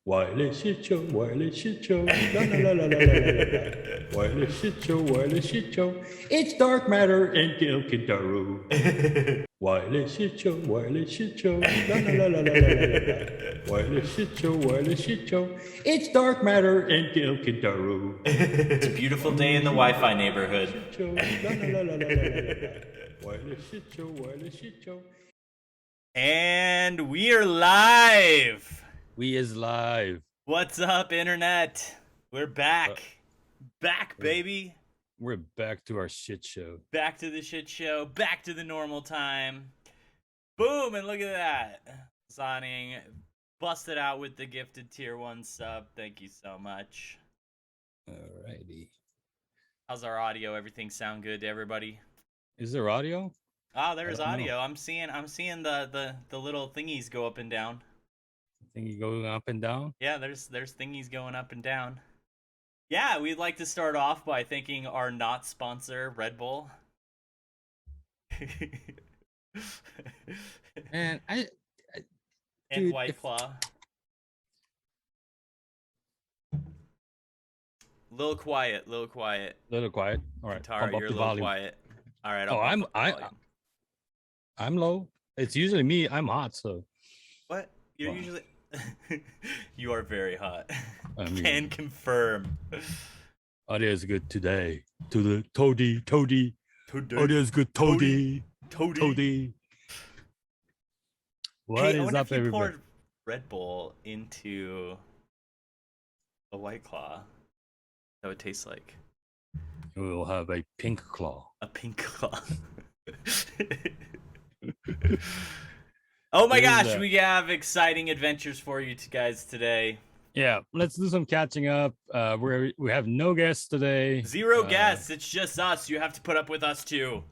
Wireless shit show, wireless shit show, la la la la la la la la. Wireless shit show, wireless shit show. It's dark matter and Kintaro. Wireless shit show, wireless shit show, la la la la la la la la. Wireless shit show, wireless shit show. It's dark matter and Kintaro. It's a beautiful day in the Wi-Fi neighborhood. Wireless shit show, wireless shit show. And we are live. We is live. What's up, internet? We're back. Back, baby. We're back to our shit show. Back to the shit show. Back to the normal time. Boom, and look at that. Signing busted out with the gifted tier 1 sub. Thank you so much. Alrighty. How's our audio? Everything sound good to everybody? Is there audio? Oh, there's audio. I'm seeing the little thingies go up and down. Thingy going up and down? Yeah, there's thingies going up and down. Yeah, we'd like to start off by thanking our not sponsor, Red Bull. Man, and dude, White Claw. Little quiet. Little quiet. All right, Tara, you're a little quiet. All right. I'm low. It's usually me. I'm hot, so. What? You're usually. You are very hot. I mean, Can confirm. Audio is good today. To the Toady. Audio is good, Toady. What is up, everybody? Poured Red Bull into a White Claw, that would taste like. We'll have a pink claw. A pink claw. Oh my gosh, we have exciting adventures for you guys today. Yeah, let's do some catching up. We have no guests today. Zero guests. It's just us. You have to put up with us too.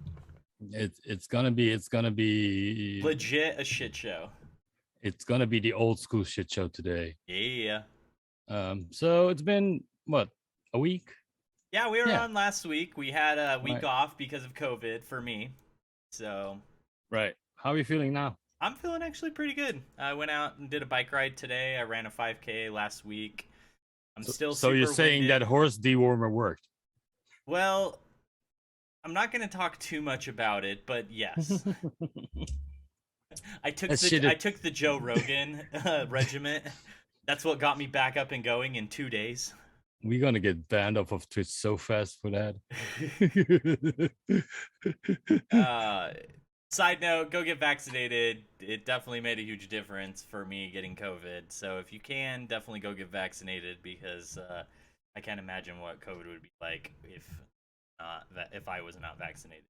It's gonna be legit a shit show. It's gonna be the old school shit show today. Yeah. So it's been what, a week? Yeah, we were on last week. We had a week off because of COVID for me. So. Right. How are you feeling now? I'm feeling actually pretty good. I went out and did a bike ride today. I ran a 5K last week. So you're saying that horse dewormer worked? Well, I'm not going to talk too much about it, but yes. I took the Joe Rogan regiment. That's what got me back up and going in 2 days. We're gonna get banned off of Twitch so fast for that. Side note, go get vaccinated. It definitely made a huge difference for me getting COVID. So if you can, definitely go get vaccinated, because I can't imagine what COVID would be like if I was not vaccinated.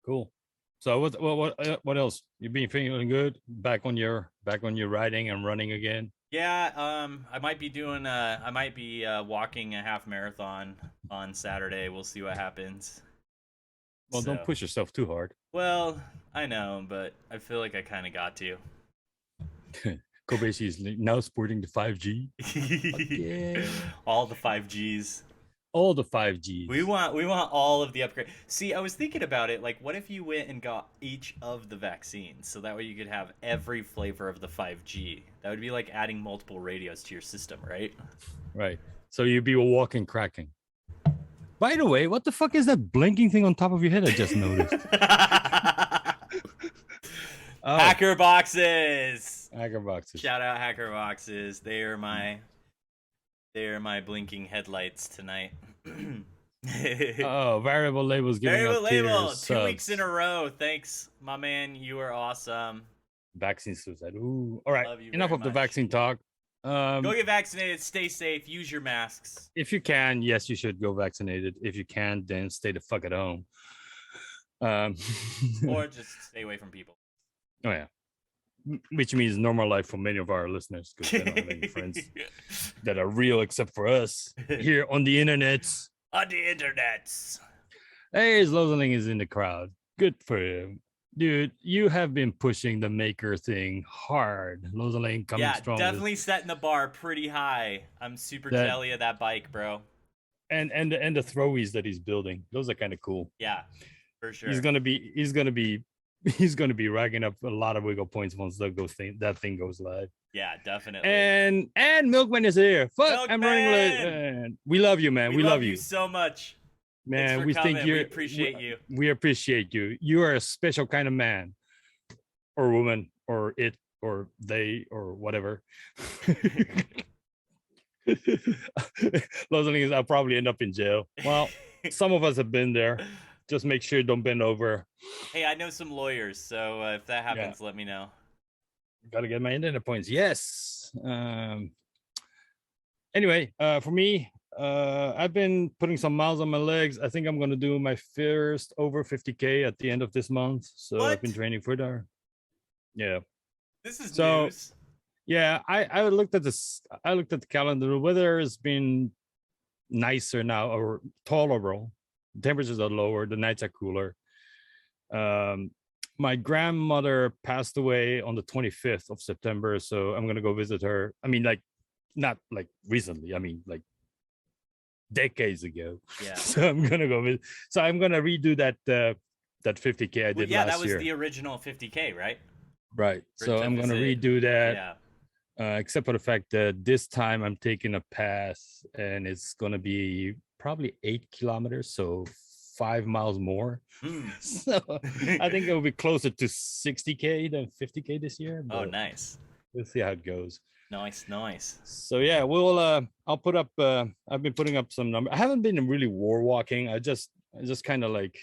Cool. So what else? You been feeling good? Back on your riding and running again? Yeah. I might be walking a half marathon on Saturday. We'll see what happens. Well, don't push yourself too hard. Well, I know, but I feel like I kind of got to. Kobayashi is now sporting the 5G. Yeah. All the 5Gs. All the 5Gs. We want all of the upgrade. See, I was thinking about it. Like, what if you went and got each of the vaccines, so that way you could have every flavor of the 5G? That would be like adding multiple radios to your system, right? Right. So you'd be a walking cracking. By the way, what the fuck is that blinking thing on top of your head? I just noticed. Hacker boxes. Hacker boxes. Shout out hacker boxes. They are my blinking headlights tonight. Variable labels giving variable up label. tiers, 2 weeks in a row. Thanks, my man. You are awesome. Vaccine suicide. Ooh. All right. Enough of the vaccine talk. Go get vaccinated. Stay safe. Use your masks. If you can, yes, you should go vaccinated. If you can't, then stay the fuck at home. Or just stay away from people. Oh yeah, which means normal life for many of our listeners, because they don't have any friends that are real except for us here on the internets. On the internets. Hey, Lozeling is in the crowd. Good for him. Dude, you have been pushing the maker thing hard. Lozeling coming strong. Yeah, definitely setting the bar pretty high. I'm super jelly of that bike, bro. And the throwies that he's building, those are kind of cool. Yeah, for sure. He's gonna be he's going to be racking up a lot of wiggle points once that thing goes live. Yeah, definitely. And Milkman is here. Fuck, I'm running late. Man. We love you, man. We love you so much. Man, Thanks for we coming. think you We appreciate you. We appreciate you. You are a special kind of man or woman or it or they or whatever. Those things, I'll probably end up in jail. Well, some of us have been there. Just make sure you don't bend over. Hey, I know some lawyers, so if that happens, let me know. Gotta get my internet points. Yes. Anyway, for me, I've been putting some miles on my legs. I think I'm gonna do my first over 50K at the end of this month. So What? I've been training for that. Yeah. This is So, news. yeah, I looked at this. I looked at the calendar. The weather has been nicer now, or tolerable. Temperatures are lower. The nights are cooler. My grandmother passed away on the 25th of September, so I'm gonna go visit her. I mean, like, not like recently. I mean, like decades ago. Yeah. So I'm gonna go visit. So I'm gonna redo that 50K I did last year. Yeah, that was the original 50K, right? Right. So I'm gonna redo that. Yeah. Except for the fact that this time I'm taking a path and it's going to be probably 8 kilometers, so 5 miles more. So I think it will be closer to 60K than 50K this year. Oh, nice. We'll see how it goes. Nice. So yeah, I'll put up, I've been putting up some numbers. I haven't been really war walking. I just kind of like,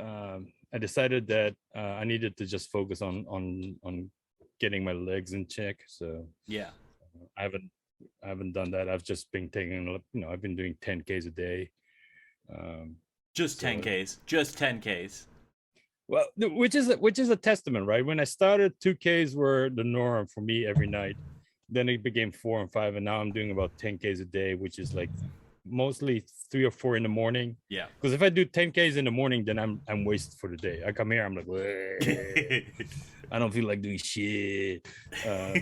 I decided that I needed to just focus on getting my legs in check. So yeah, I haven't done that. I've just been taking, I've been doing 10Ks a day. Just 10Ks. Well, which is a testament, right? When I started, 2Ks were the norm for me every night. Then it became 4 and 5, and now I'm doing about 10Ks a day, which is like mostly 3 or 4 in the morning. Yeah. Because if I do 10Ks in the morning, then I'm wasted for the day. I come here, I'm like, I don't feel like doing shit. So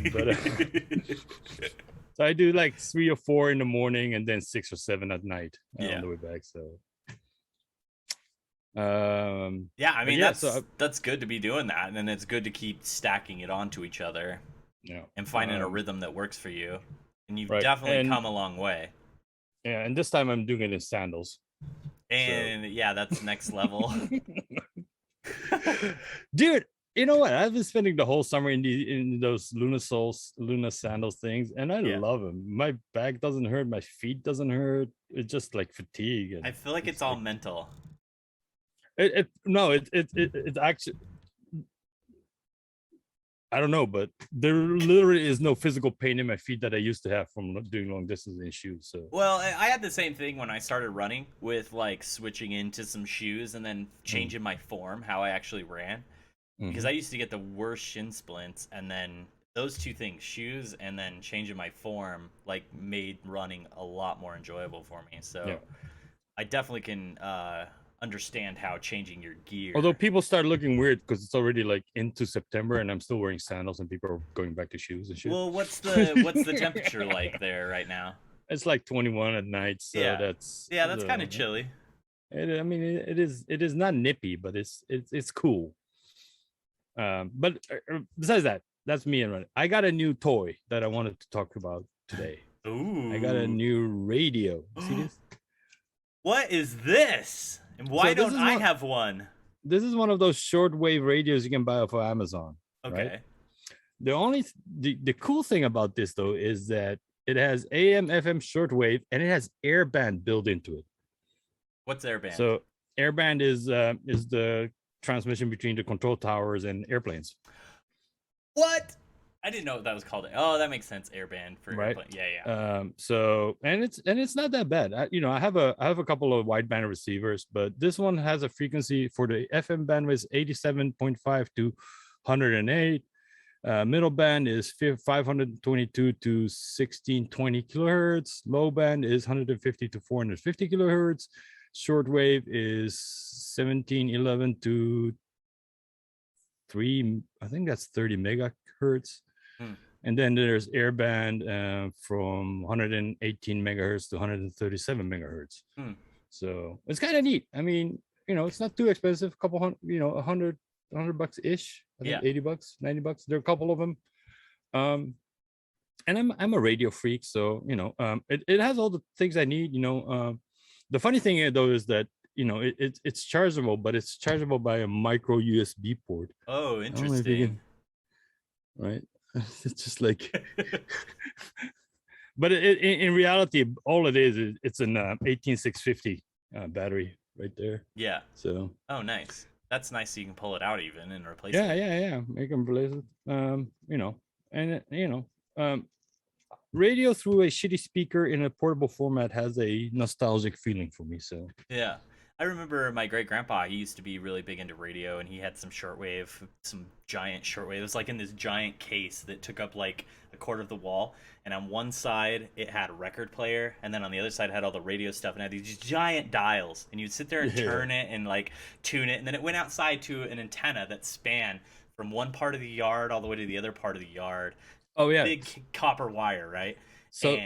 I do like 3 or 4 in the morning, and then 6 or 7 at night on the way back. So. Yeah, I mean that's good to be doing that, and then it's good to keep stacking it onto each other. Yeah. And finding a rhythm that works for you, and you've definitely come a long way. Yeah, and this time I'm doing it in sandals. And yeah, that's next level. Dude, you know what? I've been spending the whole summer in those Luna sandals things, and I love them. My back doesn't hurt, my feet doesn't hurt. It's just like fatigue. I feel like it's all mental. It's actually, I don't know, but there literally is no physical pain in my feet that I used to have from doing long distance in shoes. So well, I had the same thing when I started running, with like switching into some shoes and then changing my form, how I actually ran, because I used to get the worst shin splints, and then those two things, shoes and then changing my form, like made running a lot more enjoyable for me. So I definitely can understand how changing your gear. Although people start looking weird because it's already like into September and I'm still wearing sandals and people are going back to shoes and shit. Well, what's the temperature like there right now? It's like 21 at night, so that's kind of chilly. It is not nippy, but it's cool. But besides that, that's me and running. I got a new toy that I wanted to talk about today. Ooh! I got a new radio. See this? What is this? And why don't I have one? This is one of those shortwave radios you can buy off of Amazon. Okay. Right? The cool thing about this though is that it has AM, FM shortwave, and it has airband built into it. What's airband? So airband is the transmission between the control towers and airplanes. What? I didn't know that was called. Oh, that makes sense. Airband for airplane. Yeah. So it's not that bad. I have a couple of wideband receivers, but this one has a frequency for the FM bandwidth 87.5 to 108. Middle band is 522 to 1620 kilohertz. Low band is 150 to 450 kilohertz. Shortwave is 1711 to 3. I think that's 30 megahertz. And then there's airband from 118 megahertz to 137 megahertz. So it's kind of neat. I mean, it's not too expensive. A couple hundred, $100 ish. I think Yeah. $80, $90. There are a couple of them. And I'm a radio freak, so it has all the things I need. The funny thing though is that it's chargeable, but it's chargeable by a micro USB port. Oh, I don't know if you interesting. can, right? It's just like, but in reality, all it is it's an 18650 battery right there. Yeah. So. Oh, nice. That's nice. So you can pull it out even and replace Yeah, it. yeah. Make them replace it. Radio through a shitty speaker in a portable format has a nostalgic feeling for me. So Yeah. I remember my great grandpa, he used to be really big into radio, and he had some shortwave, some giant shortwave. It was like in this giant case that took up like a quarter of the wall. And on one side, it had a record player, and then on the other side, it had all the radio stuff, and it had these giant dials. And you'd sit there and turn it and like tune it, and then it went outside to an antenna that spanned from one part of the yard all the way to the other part of the yard. Oh yeah, big copper wire, right? So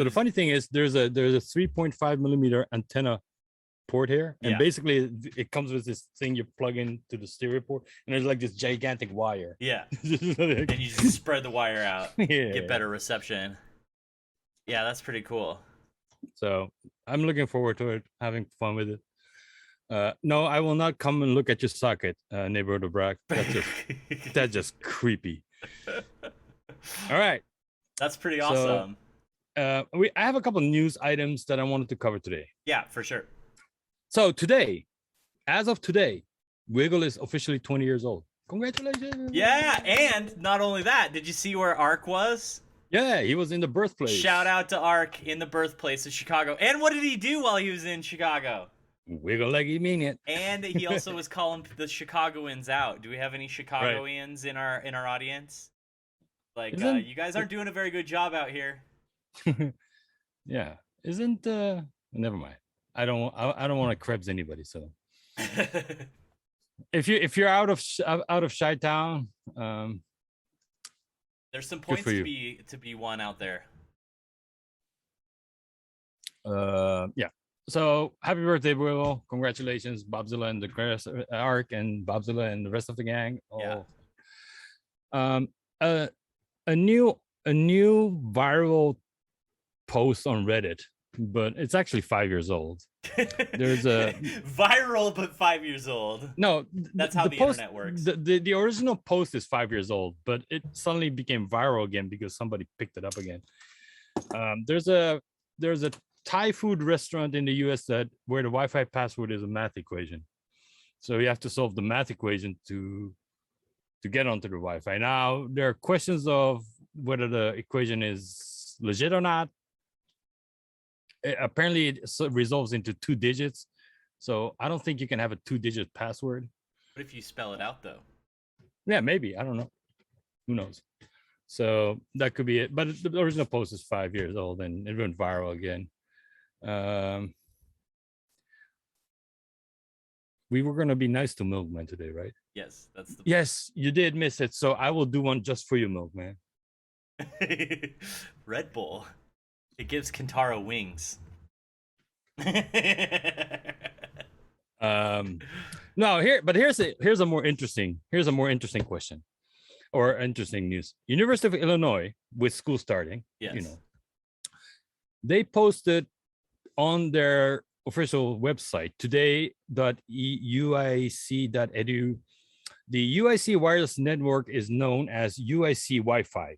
the funny thing is, there's a 3.5 millimeter antenna port here, and basically it comes with this thing you plug into the stereo port, and there's like this gigantic wire. Yeah, and you just spread the wire out, get better reception. Yeah, that's pretty cool. So I'm looking forward to it, having fun with it. No, I will not come and look at your socket, neighborhood of Brack. That's just creepy. All right, that's pretty awesome. So, I have a couple of news items that I wanted to cover today. Yeah, for sure. So today, as of today, Wiggle is officially 20 years old. Congratulations! Yeah, and not only that, did you see where Ark was? Yeah, he was in the birthplace. Shout out to Ark in the birthplace of Chicago. And what did he do while he was in Chicago? Wiggle like he mean it. And he also was calling the Chicagoans out. Do we have any Chicagoans in our audience? Like, you guys aren't doing a very good job out here. Yeah, isn't never mind. I don't want to krebs anybody. So if you're out of Chi-Town, there's some points to be won out there. Yeah. So happy birthday, Will! Congratulations, Bobzilla and the rest, Ark and Bobzilla and the rest of the gang. Yeah. A new viral post on Reddit, but it's actually 5 years old. There's a viral, but 5 years old. No, that's how the internet works. The original post is 5 years old, but it suddenly became viral again because somebody picked it up again. There's a Thai food restaurant in the US where the Wi-Fi password is a math equation. So you have to solve the math equation to get onto the Wi-Fi. Now, there are questions of whether the equation is legit or not. Apparently, it resolves into 2 digits. So I don't think you can have a 2-digit password. What if you spell it out, though? Yeah, maybe. I don't know. Who knows? So that could be it. But the original post is 5 years old, and it went viral again. We were going to be nice to Milkman today, right? Yes, that's the. Yes, you did miss it. So I will do one just for you, Milkman. Red Bull. It gives Kentaro wings. No, here's a more interesting question, or interesting news. University of Illinois, with school starting, yes. They posted on their official website today.uic.edu. The UIC wireless network is known as UIC Wi-Fi.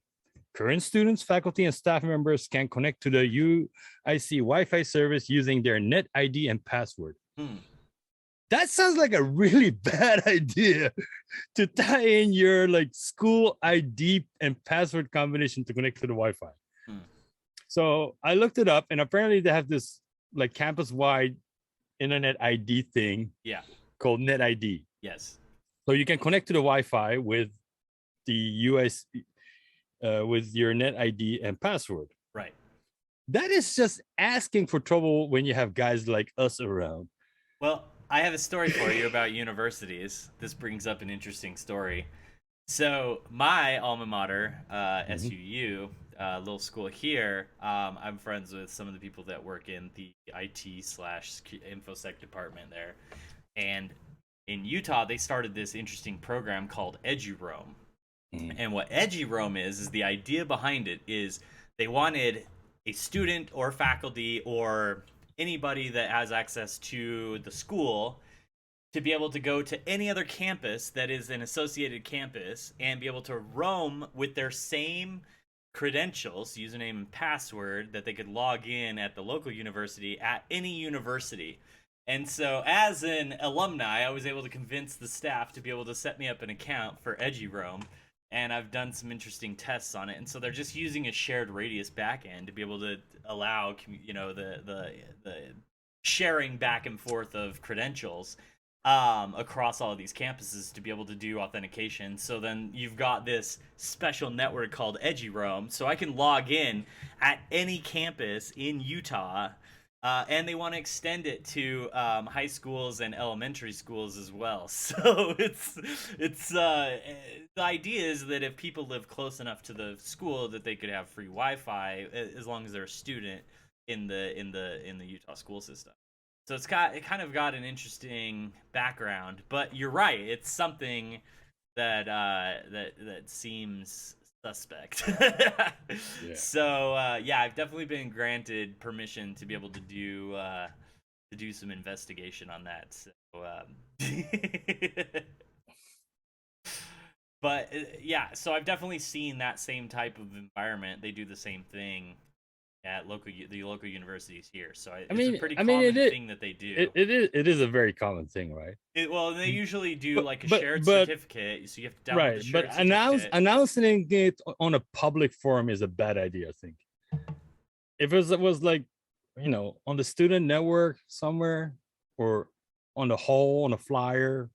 Current students, faculty, and staff members can connect to the UIC Wi-Fi service using their net ID and password. That sounds like a really bad idea to tie in your school ID and password combination to connect to the Wi-Fi. So I looked it up, and apparently they have this campus-wide internet ID thing called net ID. Yes. So you can connect to the Wi-Fi with the UIC with your net ID and password. Right. That is just asking for trouble when you have guys like us around. Well, I have a story for you about universities. This brings up an interesting story. So my alma mater, SUU, little school here, I'm friends with some of the people that work in the IT/InfoSec department there. And in Utah, they started this interesting program called EduRoam. And what EduRoam is the idea behind it is they wanted a student or faculty or anybody that has access to the school to be able to go to any other campus that is an associated campus and be able to roam with their same credentials, username and password, that they could log in at the local university at any university. And so, as an alumni, I was able to convince the staff to be able to set me up an account for EduRoam, and I've done some interesting tests on it. And so they're just using a shared radius backend to be able to allow, the sharing back and forth of credentials across all of these campuses to be able to do authentication. So then you've got this special network called EduRoam, so I can log in at any campus in Utah. And they want to extend it to high schools and elementary schools as well. So the idea is that if people live close enough to the school, that they could have free Wi-Fi as long as they're a student in the Utah school system. So it kind of got an interesting background. But you're right, it's something that that seems suspect. Yeah. So I've definitely been granted permission to be able to do some investigation on that. So but so I've definitely seen that same type of environment. They do the same thing at the local universities here. So it's a pretty common thing that they do. It is a very common thing, right? Well, they usually do like a shared certificate, so you have to download the shared certificate. Announcing it on a public forum is a bad idea, I think. If it was like, on the student network somewhere or on the hall, on a flyer,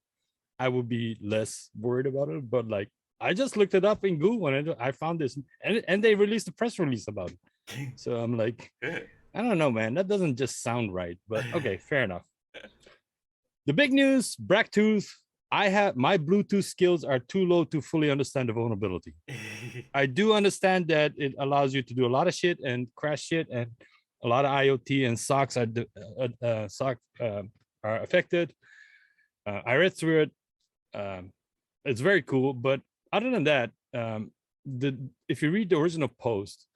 I would be less worried about it. But like, I just looked it up in Google and I found this, and they released a press release about it. So I'm like, I don't know, man. That doesn't just sound right. But okay, fair enough. The big news, Bracktooth. My Bluetooth skills are too low to fully understand the vulnerability. I do understand that it allows you to do a lot of shit and crash shit, and a lot of IoT and SOCs are affected. I read through it. It's very cool, but other than that, if you read the original post,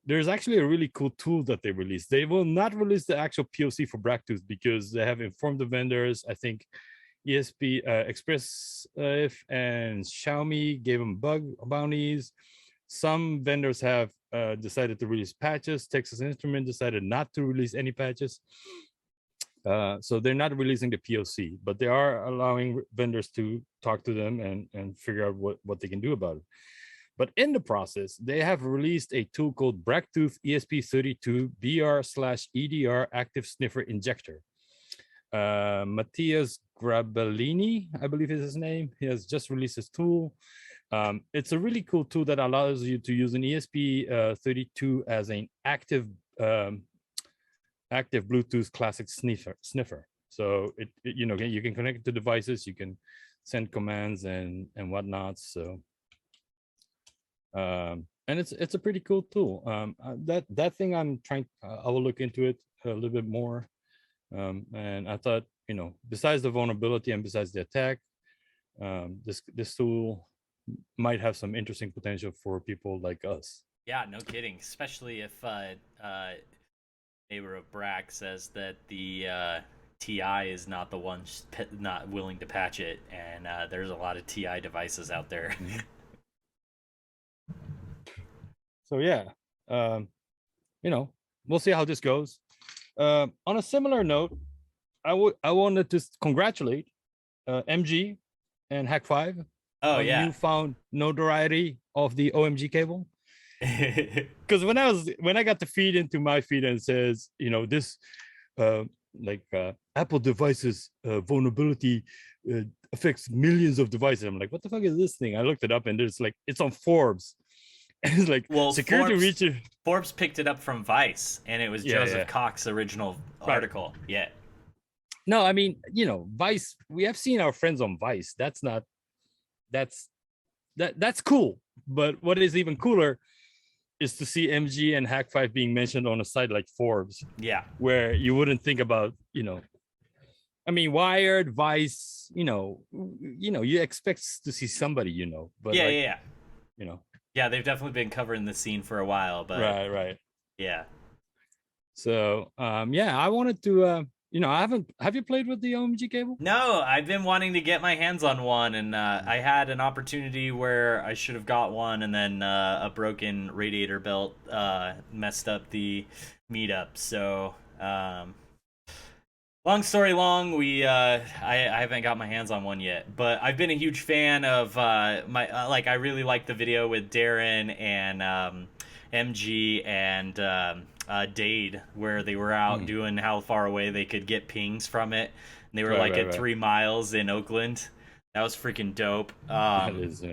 there's actually a really cool tool that they released. They will not release the actual POC for Bracktooth because they have informed the vendors. I think ESP, Express and Xiaomi gave them bug bounties. Some vendors have decided to release patches. Texas Instruments decided not to release any patches. So they're not releasing the POC, but they are allowing vendors to talk to them and figure out what they can do about it. But in the process, they have released a tool called Bracktooth ESP32 BR/EDR Active Sniffer Injector. Matthias Grabellini, I believe is his name. He has just released this tool. It's a really cool tool that allows you to use an ESP32 as an active Bluetooth classic sniffer. So you can connect it to devices, you can send commands and whatnot. So and it's a pretty cool tool. That thing I will look into it a little bit more. And I thought, besides the vulnerability and besides the attack, this tool might have some interesting potential for people like us. Yeah, no kidding. Especially if neighbor of Brack says that the TI is not the one not willing to patch it, and there's a lot of TI devices out there. So yeah, we'll see how this goes. On a similar note, I wanted to congratulate MG and Hack5. Oh yeah, newfound notoriety of the OMG cable. Because when I got the feed into my feed and it says, this Apple devices vulnerability affects millions of devices. I'm like, what the fuck is this thing? I looked it up and there's it's on Forbes. And it's like, well, security Forbes picked it up from Vice, and it was Joseph Cox's original article. Right. Yeah. No, I mean, Vice, we have seen our friends on Vice. That's cool. But what is even cooler is to see MG and Hack5 being mentioned on a site like Forbes. Yeah. Where you wouldn't think about, I mean, Wired, Vice, you expect to see somebody, but Yeah, like, yeah, yeah. you know, Yeah, they've definitely been covering the scene for a while, but right. yeah. So, yeah, I wanted to, have you played with the OMG cable? No, I've been wanting to get my hands on one, and I had an opportunity where I should have got one, and then a broken radiator belt messed up the meetup. So, long story long, I haven't got my hands on one yet, but I've been a huge fan of I really like the video with Darren and MG and Dade, where they were out doing how far away they could get pings from it. And they were at 3 miles in Oakland. That was freaking dope. That is,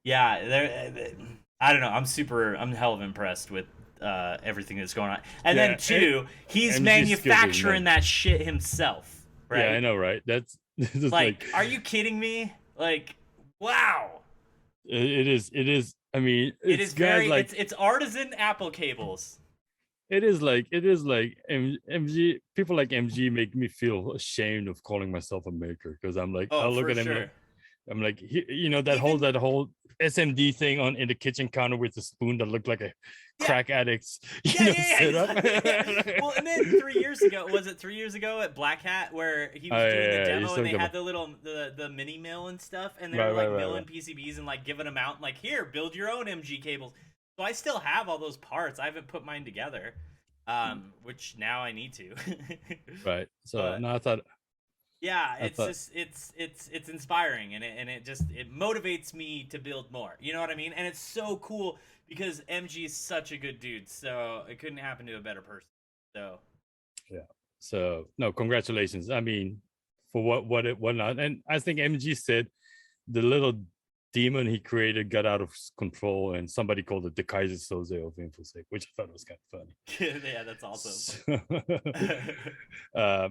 yeah, I don't know. I'm hell of impressed with everything that's going on. And then two, he's MG manufacturing that shit himself. Right? Yeah, I know, right? That's like, are you kidding me? Like, wow. It is. I mean, it is very like, it's artisan Apple cables. It is like MG. People like MG make me feel ashamed of calling myself a maker, because I'm like, I'll look at him. Sure. I'm like, that whole SMD thing in the kitchen counter with the spoon that looked like a crack addict's sit up. Well, and then 3 years ago, was it 3 years ago at Black Hat, where he was doing the demo and they had the mini mill and stuff, and they were milling PCBs and like giving them out and like, here, build your own MG cables. So I still have all those parts. I haven't put mine together, which now I need to. Right. So now I thought. Yeah, it's inspiring, and it motivates me to build more. You know what I mean? And it's so cool because MG is such a good dude, so it couldn't happen to a better person. So yeah. So no, congratulations. I mean, for what not, and I think MG said the little demon he created got out of control, and somebody called it the Kaiser Soze of InfoSec, which I thought was kind of funny. Yeah, that's awesome.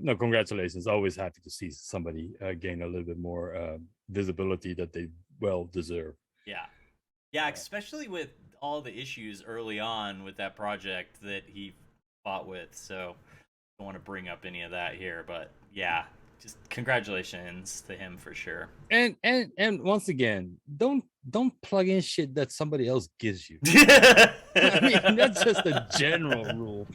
No, congratulations. Always happy to see somebody gain a little bit more visibility that they well deserve. Yeah, especially with all the issues early on with that project that he fought with. So I don't want to bring up any of that here, but yeah, just congratulations to him for sure. And once again, don't plug in shit that somebody else gives you. I mean, that's just a general rule.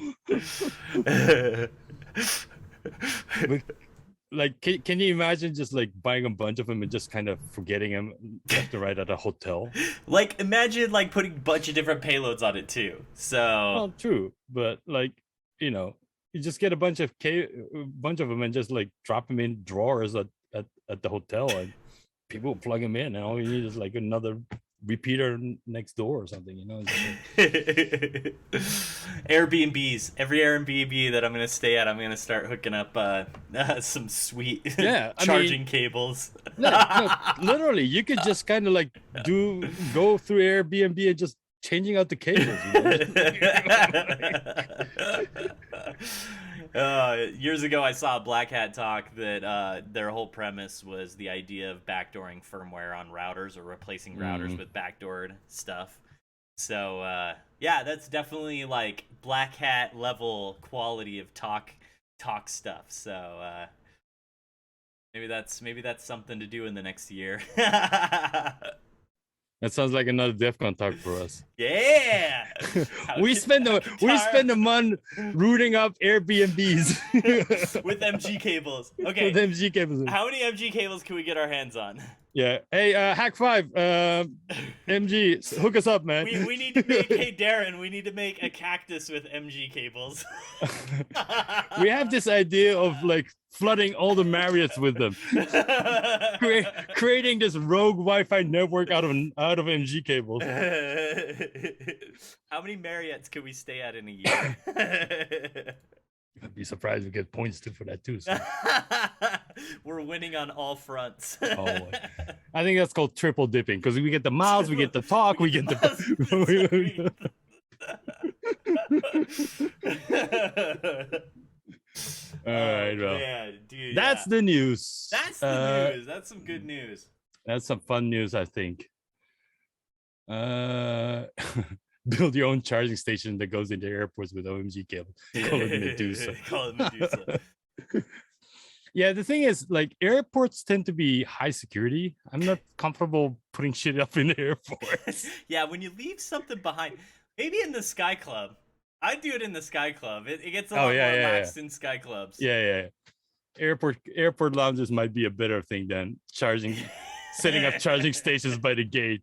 Like, can you imagine just like buying a bunch of them and just kind of forgetting them left and right at a hotel? Like, imagine like putting a bunch of different payloads on it too. So, well, true, but like, you just get a bunch of them and just like drop them in drawers at the hotel, and people plug them in, and all you need is like another repeater next door or something, Airbnbs. Every Airbnb that I'm gonna stay at, I'm gonna start hooking up some sweet charging cables. No, literally, you could just kind of like go through Airbnb and just changing out the cables. Years ago, I saw a Black Hat talk that their whole premise was the idea of backdooring firmware on routers, or replacing routers with backdoored stuff. So yeah, that's definitely like Black Hat level quality of talk stuff. So maybe that's something to do in the next year. That sounds like another DEF CON talk for us. Yeah. we spend a month rooting up Airbnbs with MG cables. Okay. With MG cables. How many MG cables can we get our hands on? Yeah. Hey, Hack 5, MG, hook us up, man. We need to make, hey Darren, we need to make a cactus with MG cables. We have this idea of like flooding all the Marriotts with them, creating this rogue Wi-Fi network out of MG cables. How many Marriotts can we stay at in a year? I'd be surprised if we get points for that too. So. We're winning on all fronts. Oh, I think that's called triple dipping, because we get the miles, we get the talk, we get the. All right, well, yeah, dude, that's the news. That's the news. That's some good news. That's some fun news, I think. Build your own charging station that goes into airports with OMG cable. Call it Medusa. Call it Medusa. Yeah, the thing is, like, airports tend to be high security. I'm not comfortable putting shit up in the airports. Yeah, when you leave something behind, maybe in the Sky Club. I'd do it in the Sky Club. It gets a Oh lot yeah, more yeah, yeah, lax in Sky Clubs. yeah, yeah. Airport lounges might be a better thing than setting up charging stations by the gate.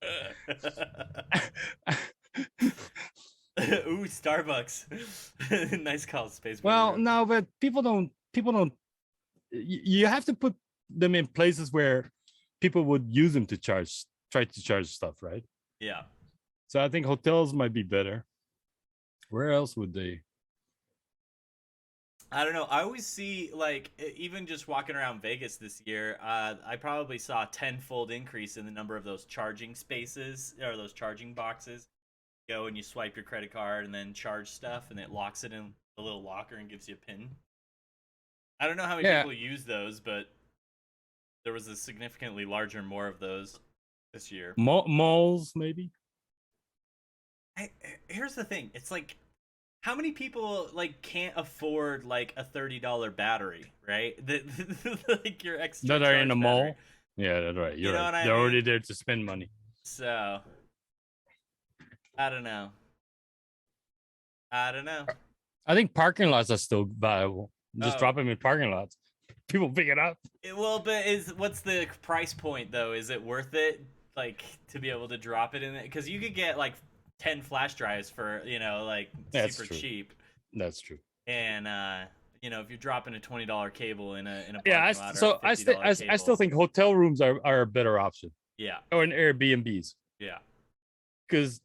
Ooh, Starbucks. Nice call, Space Well, Burrito. no, but people don't. You have to put them in places where people would use them to try to charge stuff, right? Yeah. So I think hotels might be better. Where else would they? I don't know. I always see, like, even just walking around Vegas this year, I probably saw a tenfold increase in the number of those charging spaces or those charging boxes. You go and you swipe your credit card and then charge stuff, and it locks it in a little locker and gives you a pin. I don't know how many Yeah, people use those, but there was a significantly larger more of those this year. malls maybe. Here's the thing: it's like, how many people like can't afford like a $30 battery, right? Like your extra That are in a charge mall. battery. Yeah, that's right. You're You know right. what I They're already mean? there to spend money. So I don't know. I don't know. I think parking lots are still viable. Just Oh, drop them in parking lots. People pick it up. well, but what's the price point though? Is it worth it, like, to be able to drop it in it? Because you could get like 10 flash drives for, like, That's super true. cheap, That's true. and if you're dropping a $20 cable in a Yeah, parking lot, or a $50 I still cable. think hotel rooms are a better option, Yeah, or in Airbnbs, yeah, because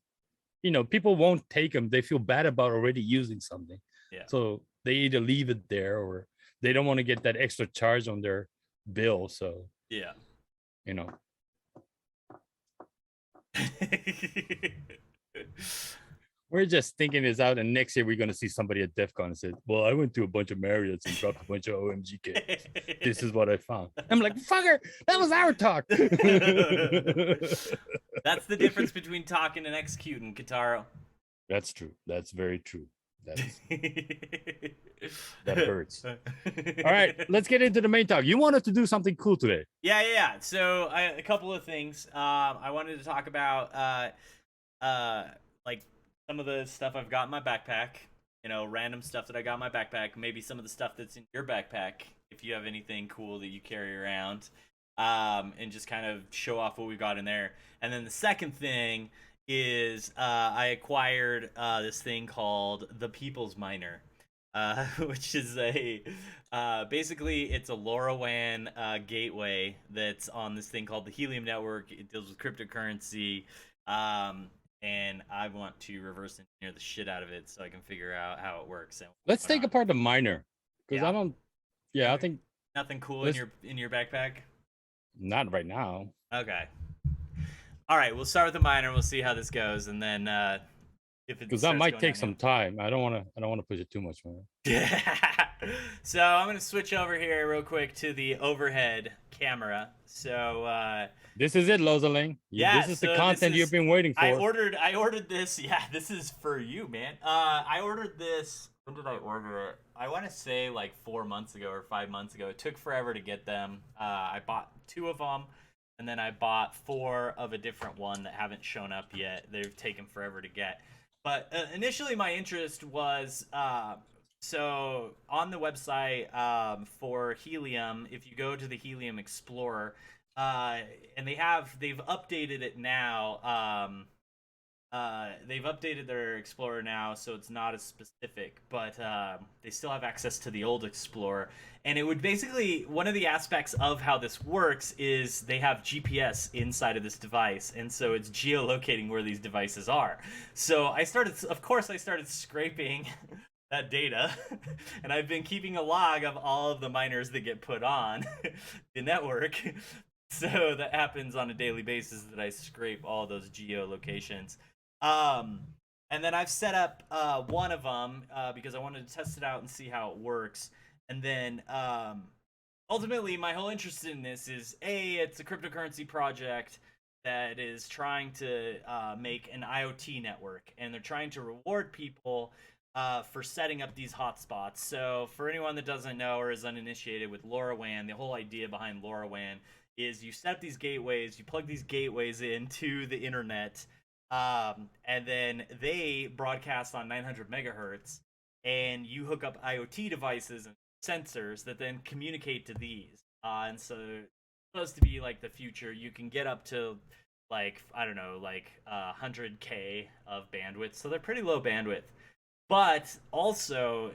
people won't take them. They feel bad about already using something, yeah. so they either leave it there or they don't want to get that extra charge on their bill. So Yeah. you know, we're just thinking this out, and next year we're gonna see somebody at DEF CON and say, "Well, I went to a bunch of Marriotts and dropped a bunch of OMG cables. This is what I found." I'm like, "Fucker, that was our talk." That's the difference between talking and executing, Kitaro. That's true. That's very true. That hurts. All right, let's get into the main talk. You wanted to do something cool today. Yeah. So a couple of things. I wanted to talk about like some of the stuff I've got in my backpack. Random stuff that I got in my backpack. Maybe some of the stuff that's in your backpack, if you have anything cool that you carry around. And just kind of show off what we got in there. And then the second thing is I acquired this thing called the People's Miner, which is basically it's a LoRaWAN gateway that's on this thing called the Helium network. It deals with cryptocurrency, and I want to reverse engineer the shit out of it so I can figure out how it works. And Let's take apart the miner, because Yeah. I don't. Yeah, I think Nothing cool in your backpack. not right now. Okay. All right, we'll start with the miner. We'll see how this goes, and then if it Because that starts might going take downhill. some time. I don't want to push it too much, man. So I'm gonna switch over here real quick to the overhead camera. So This is it, Lozaling. yeah, This is so the content you've been waiting for. I ordered this. Yeah, this is for you, man. I ordered this. When did I order it? I want to say like 4 months ago or 5 months ago. It took forever to get them. I bought 2 of them, and then I bought 4 of a different one that haven't shown up yet. They've taken forever to get. But initially, my interest was so on the website for Helium. If you go to the Helium Explorer, and they've updated it now. They've updated their Explorer now, so it's not as specific, but they still have access to the old Explorer. And it would basically, one of the aspects of how this works is they have GPS inside of this device, and so it's geolocating where these devices are. So I started scraping that data, and I've been keeping a log of all of the miners that get put on the network. So that happens on a daily basis, that I scrape all those geolocations. And then I've set up one of them because I wanted to test it out and see how it works. And then ultimately, my whole interest in this is it's a cryptocurrency project that is trying to make an IoT network, and they're trying to reward people for setting up these hotspots. So for anyone that doesn't know or is uninitiated with LoRaWAN, the whole idea behind LoRaWAN is you set up these gateways, you plug these gateways into the internet, and then they broadcast on 900 megahertz, and you hook up IoT devices and sensors that then communicate to these. And so it's supposed to be like the future. You can get up to like, I don't know, like 100K of bandwidth. So they're pretty low bandwidth. But also,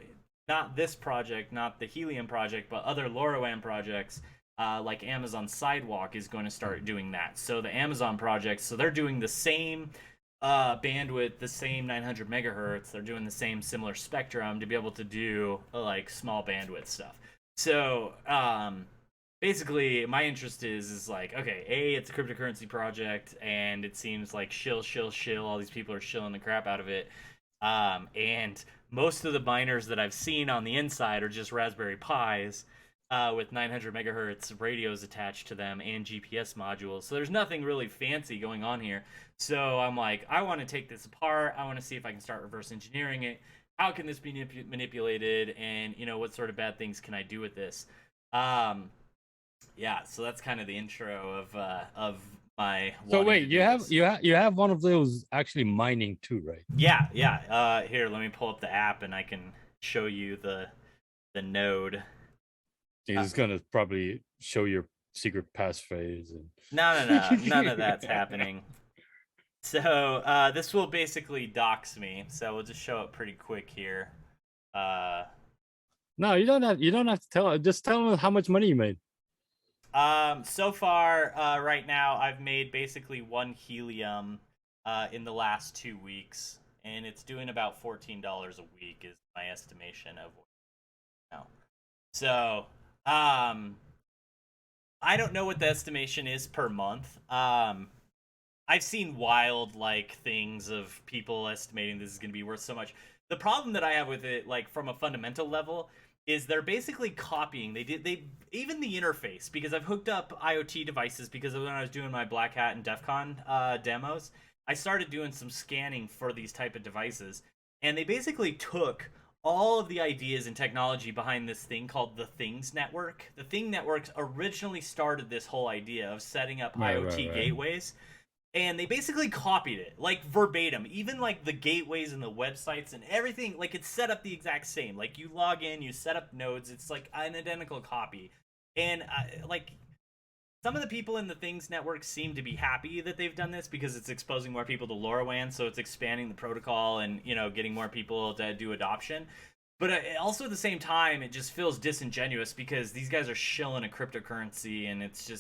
not this project, not the Helium project, but other LoRaWAN projects, like Amazon Sidewalk is going to start doing that. So the Amazon projects, so they're doing the same bandwidth, the same 900 megahertz. They're doing the same similar spectrum to be able to do like small bandwidth stuff. So basically, my interest is like, okay, it's a cryptocurrency project, and it seems like shill. All these people are shilling the crap out of it. And most of the miners that I've seen on the inside are just Raspberry Pis with 900 megahertz radios attached to them and GPS modules. So there's nothing really fancy going on here. So I'm like, I want to take this apart. I want to see if I can start reverse engineering it. How can this be manipulated? And, what sort of bad things can I do with this? Yeah, so that's kind of the intro of my. So wait, you have one of those actually mining too, right? Yeah. Here, let me pull up the app and I can show you the node. It's gonna probably show your secret passphrase and. No, none of that's happening. So this will basically dox me. So we'll just show up pretty quick here. No, you don't have to tell. Just tell them how much money you made. So far, right now, I've made basically one helium in the last 2 weeks, and it's doing about $14 a week is my estimation of what now. So, I don't know what the estimation is per month. I've seen wild things of people estimating this is going to be worth so much. The problem that I have with it, from a fundamental level, is they're basically copying. They even the interface, because I've hooked up IoT devices because when I was doing my Black Hat and DEF CON demos, I started doing some scanning for these type of devices, and they basically took all of the ideas and technology behind this thing called the Things Network. The Thing Network originally started this whole idea of setting up IoT gateways. And they basically copied it, verbatim. Even, the gateways and the websites and everything, it's set up the exact same. You log in, you set up nodes, it's, an identical copy. And, some of the people in the Things Network seem to be happy that they've done this because it's exposing more people to LoRaWAN, so it's expanding the protocol and, getting more people to do adoption. But also at the same time, it just feels disingenuous because these guys are shilling a cryptocurrency, and it's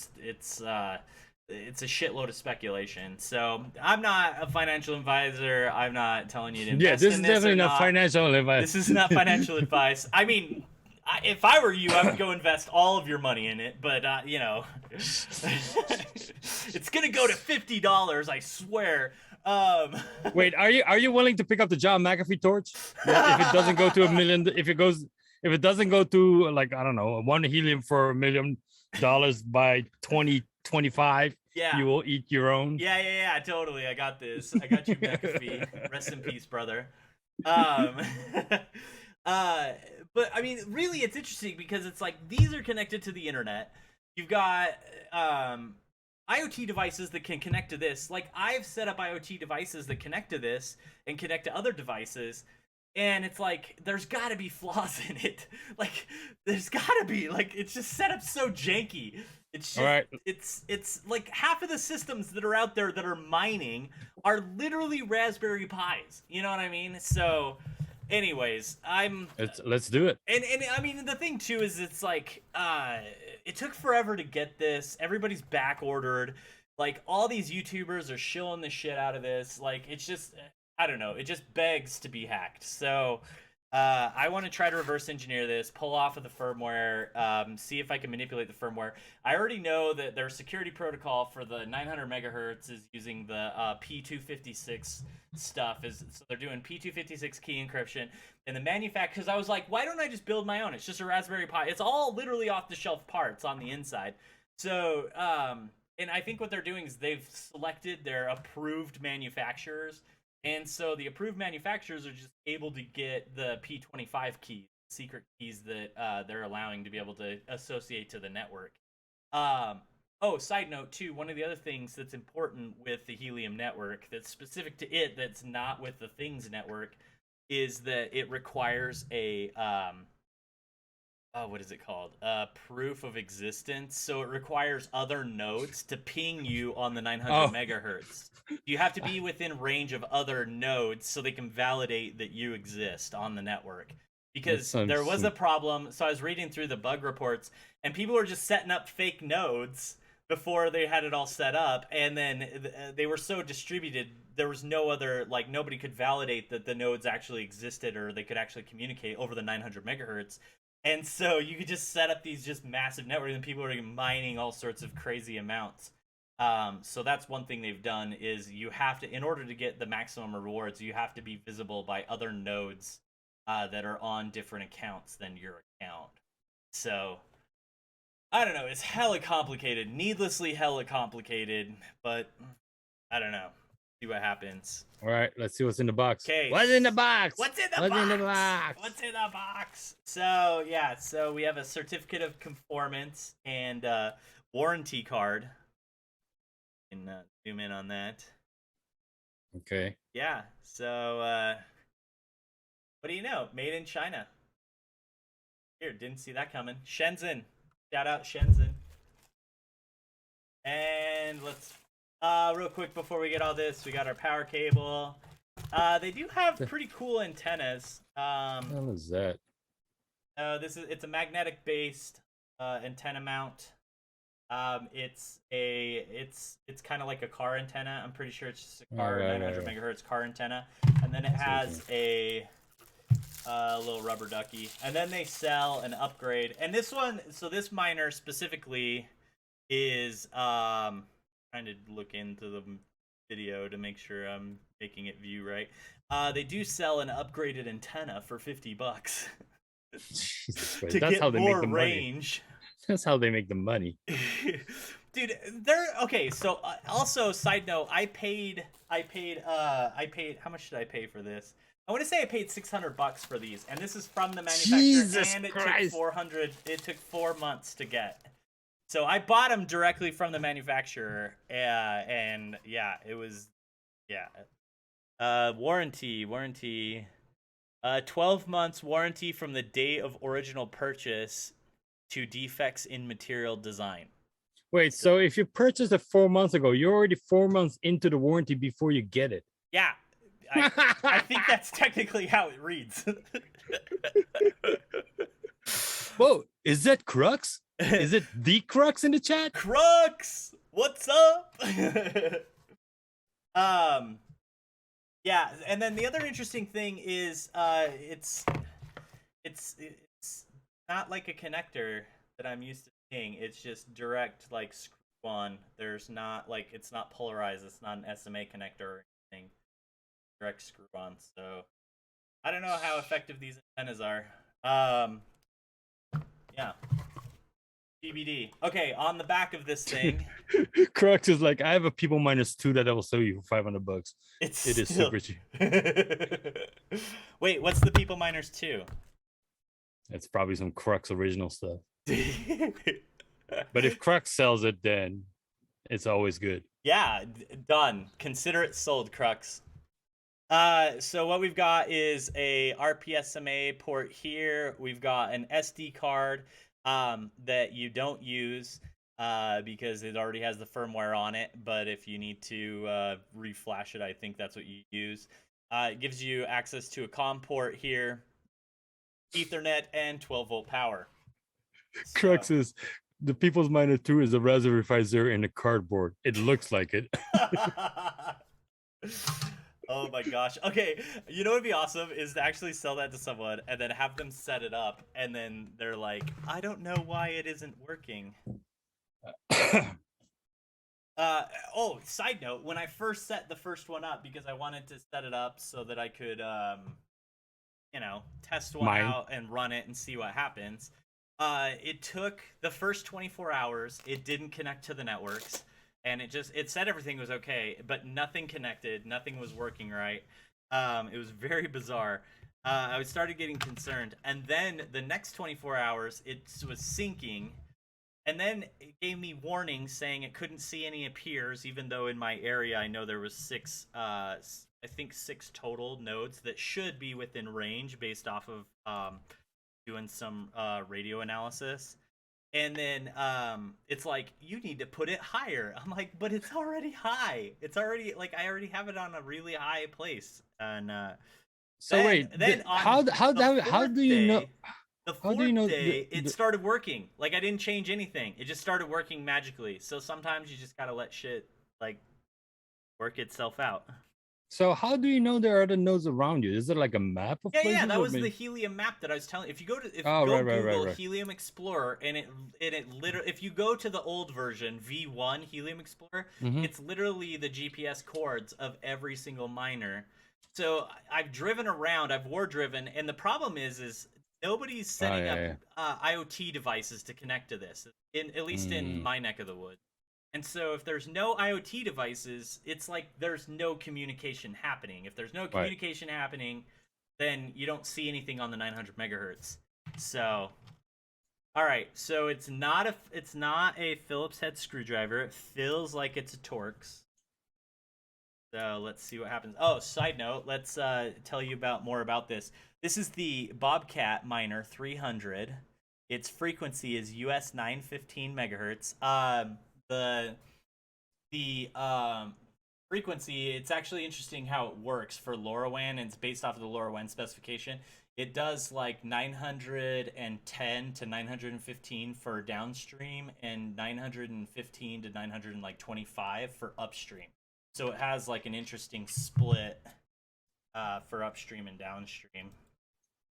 a shitload of speculation. So I'm not a financial advisor. I'm not telling you to invest in this. Yeah, this is definitely not financial advice. This is not financial advice. I mean, if I were you, I would go invest all of your money in it. But, it's going to go to $50, I swear. Wait, are you willing to pick up the John McAfee torch? If it doesn't go to $1 million, if it doesn't go to, I don't know, one helium for $1 million by 2025, you will eat your own. Yeah, totally. I got this. I got you, McAfee. Rest in peace, brother. But I mean, really, it's interesting because it's these are connected to the internet. You've got IoT devices that can connect to this. I've set up IoT devices that connect to this and connect to other devices. And it's there's gotta be flaws in it. There's gotta be. It's just set up so janky. It's just, right. It's half of the systems that are out there that are mining are literally Raspberry Pis. You know what I mean? So, anyways, let's do it. And I mean, the thing too is it took forever to get this. Everybody's back ordered. All these YouTubers are shilling the shit out of this. It's just, I don't know. It just begs to be hacked. So I want to try to reverse engineer this, pull off of the firmware, see if I can manipulate the firmware. I already know that their security protocol for the 900 megahertz is using the P256 stuff. So they're doing P256 key encryption. And the manufacturer, because I was like, why don't I just build my own? It's just a Raspberry Pi. It's all literally off-the-shelf parts on the inside. So, and I think what they're doing is they've selected their approved manufacturers And so the approved manufacturers are just able to get the P25 keys, secret keys that they're allowing to be able to associate to the network. Side note too, one of the other things that's important with the Helium network that's specific to it, that's not with the Things network, is that it requires a what is it called? Proof of existence. So it requires other nodes to ping you on the 900 megahertz. You have to be within range of other nodes so they can validate that you exist on the network. Because there was a problem. So I was reading through the bug reports, and people were just setting up fake nodes before they had it all set up, and then they were so distributed, there was no other, like, nobody could validate that the nodes actually existed or they could actually communicate over the 900 megahertz. And so you could just set up these just massive networks, and people are mining all sorts of crazy amounts. So that's one thing they've done, is you have to, in order to get the maximum rewards, you have to be visible by other nodes that are on different accounts than your account. So I don't know, it's hella complicated, needlessly hella complicated, but I don't know. See what happens. All right, let's see what's in the box. Okay. What's in the box? What's in the box? So, yeah, so we have a certificate of conformance and warranty card. And zoom in on that. Okay. Yeah, so what do you know? Made in China. Here, didn't see that coming. Shenzhen. Shout out Shenzhen. And let's real quick before we get all this, we got our power cable. They do have pretty cool antennas. What the hell is that? It's a magnetic based antenna mount. It's kind of like a car antenna. I'm pretty sure it's just a car 900 megahertz car antenna, and then it has a little rubber ducky, and then they sell an upgrade. And this one, so this miner specifically is trying to look into the video to make sure I'm making it view right. They do sell an upgraded antenna for $50 to That's get how they more make the range. Money. That's how they make the money. Dude, they're okay. So also, side note, I paid. How much did I pay for this? I want to say I paid $600 for these, and this is from the manufacturer. Jesus and it Christ. took 400. It took 4 months to get. So I bought them directly from the manufacturer, and yeah, it was, yeah. Warranty. 12 months warranty from the date of original purchase to defects in material design. Wait, so if you purchased it 4 months ago, you're already 4 months into the warranty before you get it. Yeah, I think that's technically how it reads. Whoa, is that Crux? Is it the Crux in the chat? Crux, what's up? Yeah, and then the other interesting thing is it's not like a connector that I'm used to seeing. It's just direct, like, screw on. There's not, like, it's not polarized. It's not an SMA connector or anything. Direct screw on. So I don't know how effective these antennas are. Yeah. TBD. Okay, on the back of this thing, Crux is like, I have a People -2 that I will sell you for $500. It is super cheap. Wait, what's the People Miners 2? It's probably some Crux original stuff. But if Crux sells it, then it's always good. Yeah, done. Consider it sold, Crux. So what we've got is a RPSMA port here. We've got an SD card that you don't use because it already has the firmware on it. But if you need to reflash it, I think that's what you use. It gives you access to a COM port here, Ethernet, and 12-volt power. So. Crux is the People's Miner 2 is a Raspberry Pi Zero in a cardboard. It looks like it. Oh my gosh. Okay, you know what would be awesome is to actually sell that to someone and then have them set it up, and then they're like, I don't know why it isn't working. Side note, when I first set the first one up, because I wanted to set it up so that I could test one out and run it and see what happens. It took the first 24 hours. It didn't connect to the networks. and it said everything was okay, but nothing connected, nothing was working right. It was very bizarre. I started getting concerned, and then the next 24 hours it was syncing, and then it gave me warnings saying it couldn't see any appears, even though in my area I know there was six, I think six total nodes that should be within range based off of doing some radio analysis. And then it's like, you need to put it higher. I'm like, but it's already high. It's already like I already have it on a really high place. And So then wait, then on how the how fourth do you know? day, the How do you fourth know day it started working. Like I didn't change anything. It just started working magically. So sometimes you just gotta let shit like work itself out. So how do you know there are other nodes around you? Is it like a map of Yeah, places? that Or was the helium map that I was telling. If you go to Oh, Google right. Helium Explorer and it literally, if you go to the old version V1 Helium Explorer, Mm-hmm. it's literally the GPS coords of every single miner. So I've driven around, I've war driven, and the problem is nobody's Oh, setting up yeah. IoT devices to connect to this. In at least in Mm, my neck of the woods. And so if there's no IoT devices, it's like there's no communication happening. If there's no right. communication happening, then you don't see anything on the 900 megahertz. So, all right. So it's not a Phillips head screwdriver. It feels like it's a Torx. So let's see what happens. Oh, side note, let's tell you about more about this. This is the Bobcat Miner 300. Its frequency is US 915 megahertz. The the frequency, it's actually interesting how it works for LoRaWAN, and it's based off of the LoRaWAN specification. It does like 910 to 915 for downstream and 915 to 925 for upstream. So it has like an interesting split for upstream and downstream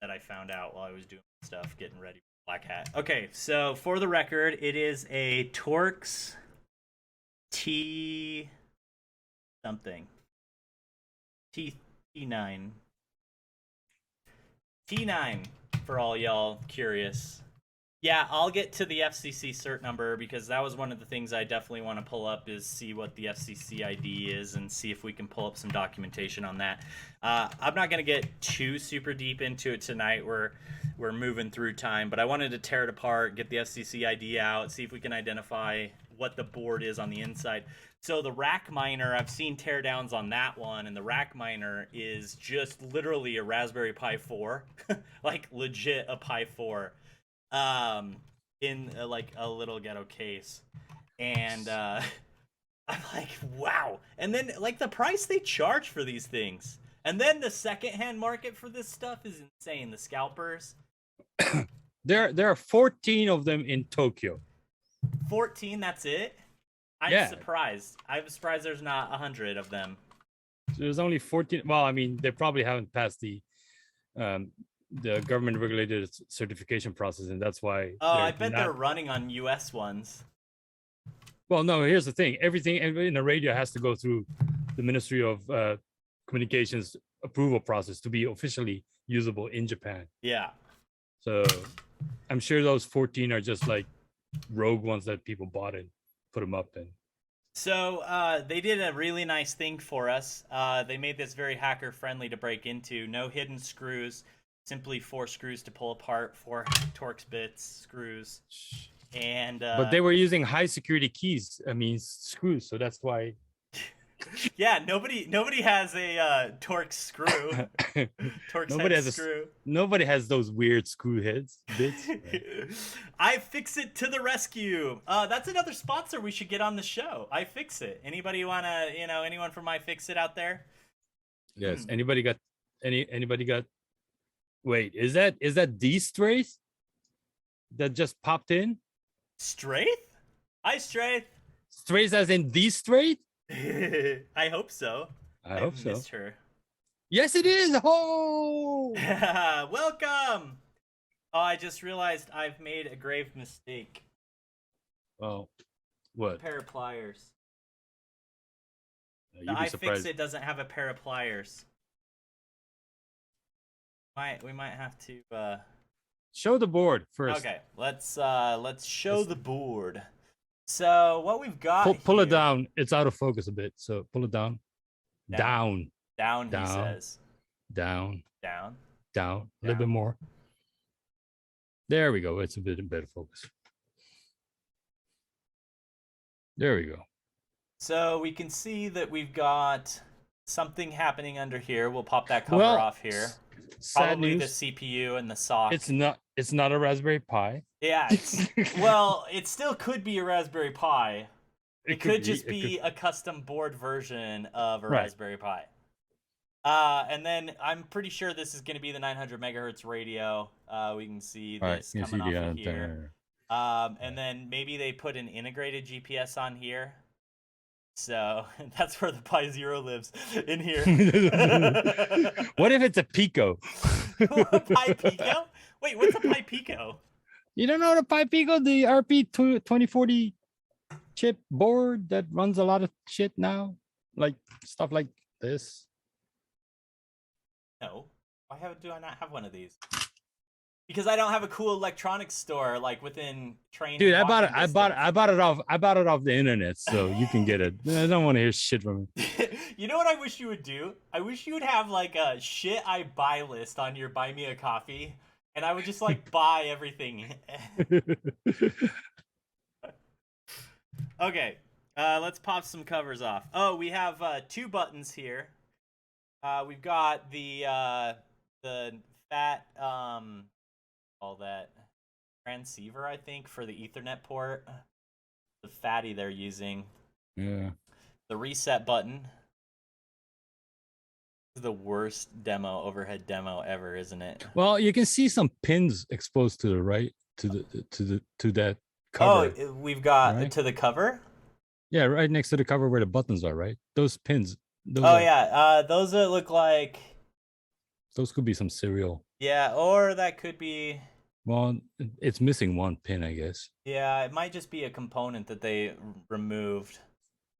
that I found out while I was doing stuff, getting ready for Black Hat. Okay, so for the record, it is a Torx T something. T9. T9 for all y'all curious. Yeah, I'll get to the FCC cert number because that was one of the things I definitely want to pull up, is see what the FCC ID is and see if we can pull up some documentation on that. I'm not going to get too super deep into it tonight. We're moving through time, but I wanted to tear it apart, get the FCC ID out, see if we can identify what the board is on the inside. So the rack miner, I've seen teardowns on that one, and the rack miner is just literally a Raspberry Pi 4, like legit a Pi 4, in like a little ghetto case, and I'm like, wow. And then like the price they charge for these things, and then the secondhand market for this stuff is insane. The scalpers. There are 14 of them in Tokyo. 14. That's it. I'm surprised. I'm surprised there's not 100 of them. So there's only 14. Well, I mean, they probably haven't passed the government regulated certification process, and that's why. Oh, I bet they're running on US ones. Well, no, here's the thing. Everything in the radio has to go through the Ministry of Communications approval process to be officially usable in Japan. Yeah. So I'm sure those 14 are just like rogue ones that people bought and put them up in. So they did a really nice thing for us. They made this very hacker friendly to break into. No hidden screws, simply 4 screws to pull apart, 4 Torx bits, screws. And but they were using high security keys, I mean screws, so that's why. Yeah, nobody has a Torx screw. Torx screw. Nobody has those weird screw heads bits. iFixit to the rescue. That's another sponsor we should get on the show. iFixit. Anybody wanna, anyone from iFixit out there? Yes. Anybody got? Wait, is that D Straith that just popped in? Straith? Hi, Straith. Straith as in D Straith? I hope so. I hope so. Missed her. Yes, it is. Oh, welcome. Oh, I just realized I've made a grave mistake. Well, what? A pair of pliers. You'd The be surprised. iFixit doesn't have a pair of pliers. We might have to show the board first. Okay, let's show the board. So what we've got Pull it here- down. It's out of focus a bit. So pull it down. Down. Down, he Down. says. Down. Down. Down. A little bit more. There we go. It's a bit better focus. There we go. So we can see that we've got something happening under here. We'll pop that cover off here. Probably the CPU and the sock. It's not a Raspberry Pi. Yeah. Well, it still could be a Raspberry Pi. It could just be a custom board version of a Raspberry Pi. And then I'm pretty sure this is going to be the 900 megahertz radio. We can see this coming off of here. And then maybe they put an integrated GPS on here. So that's where the Pi Zero lives, in here. What if it's a Pico? Pi Pico? Wait, what's a Pi Pico? You don't know the Pi Pico, the RP2040 chip board that runs a lot of shit now? Like stuff like this? No. Do I not have one of these? Because I don't have a cool electronics store like within training. Dude, I bought it off the internet, so you can get it. I don't want to hear shit from me. You know what I wish you would do? I wish you would have like a shit I buy list on your Buy Me a Coffee, and I would just like buy everything. Okay, let's pop some covers off. Oh, we have 2 buttons here. We've got the fat all that transceiver, I think, for the Ethernet port. The fatty they're using. Yeah. The reset button. This is the worst overhead demo ever, isn't it? Well, you can see some pins exposed to the right to that cover. Oh, we've got to the cover? Yeah, right next to the cover where the buttons are, right? Those pins. Those look like. Those could be some serial. Yeah, or that could be. Well, it's missing one pin, I guess. Yeah, it might just be a component that they removed.